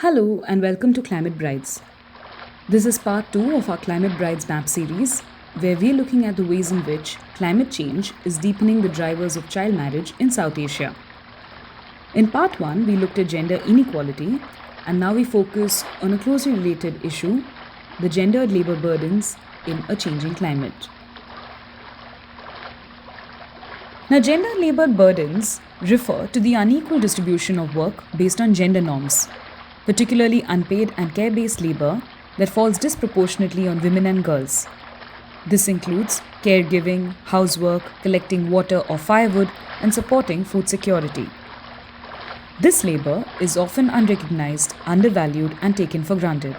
Hello and welcome to Climate Brides. This is part 2 of our Climate Brides map series, where we're looking at the ways in which climate change is deepening the drivers of child marriage in South Asia. In part 1, we looked at gender inequality, and now we focus on a closely related issue, the gendered labor burdens in a changing climate. Now, gender labor burdens refer to the unequal distribution of work based on gender norms, particularly unpaid and care-based labor that falls disproportionately on women and girls. This includes caregiving, housework, collecting water or firewood, and supporting food security. This labor is often unrecognized, undervalued, and taken for granted.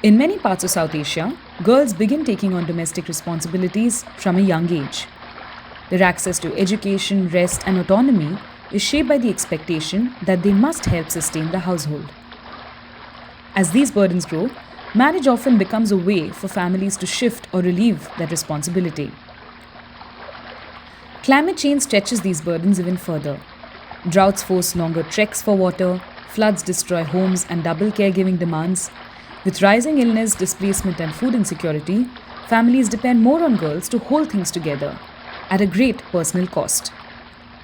In many parts of South Asia, girls begin taking on domestic responsibilities from a young age. Their access to education, rest, and autonomy is shaped by the expectation that they must help sustain the household. As these burdens grow, marriage often becomes a way for families to shift or relieve that responsibility. Climate change stretches these burdens even further. Droughts force longer treks for water, floods destroy homes and double caregiving demands. With rising illness, displacement, and food insecurity, families depend more on girls to hold things together at a great personal cost.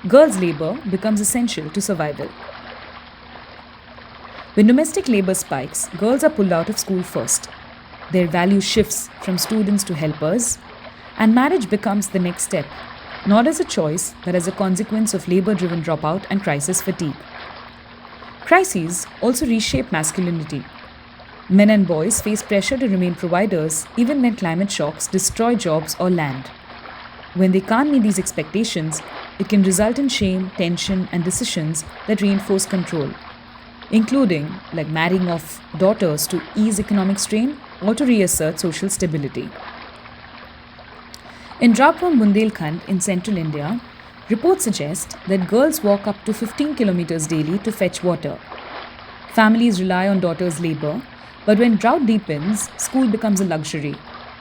Girls' labor becomes essential to survival. When domestic labor spikes, girls are pulled out of school first. Their value shifts from students to helpers, and marriage becomes the next step, not as a choice, but as a consequence of labor-driven dropout and crisis fatigue. Crises also reshape masculinity. Men and boys face pressure to remain providers even when climate shocks destroy jobs or land. When they can't meet these expectations, it can result in shame, tension, and decisions that reinforce control, including like marrying off daughters to ease economic strain or to reassert social stability. In drought-prone Bundelkhand in central India, reports suggest that girls walk up to 15 kilometers daily to fetch water. Families rely on daughters' labor, but when drought deepens, school becomes a luxury.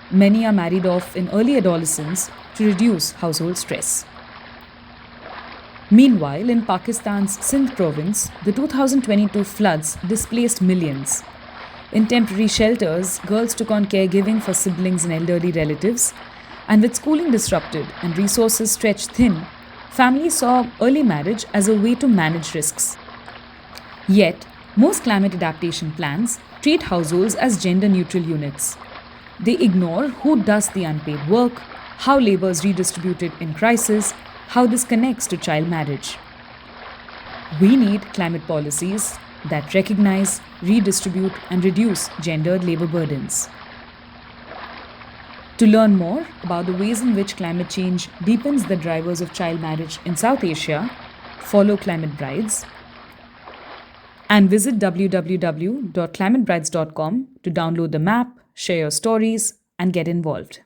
Many are married off in early adolescence to reduce household stress. Meanwhile, in Pakistan's Sindh province, the 2022 floods displaced millions. In temporary shelters, girls took on caregiving for siblings and elderly relatives, and with schooling disrupted and resources stretched thin, families saw early marriage as a way to manage risks. Yet, most climate adaptation plans treat households as gender-neutral units. They ignore who does the unpaid work, how labor is redistributed in crisis, how this connects to child marriage. We need climate policies that recognize, redistribute, and reduce gendered labor burdens. To learn more about the ways in which climate change deepens the drivers of child marriage in South Asia, follow Climate Brides and visit www.climatebrides.com to download the map, share your stories, and get involved.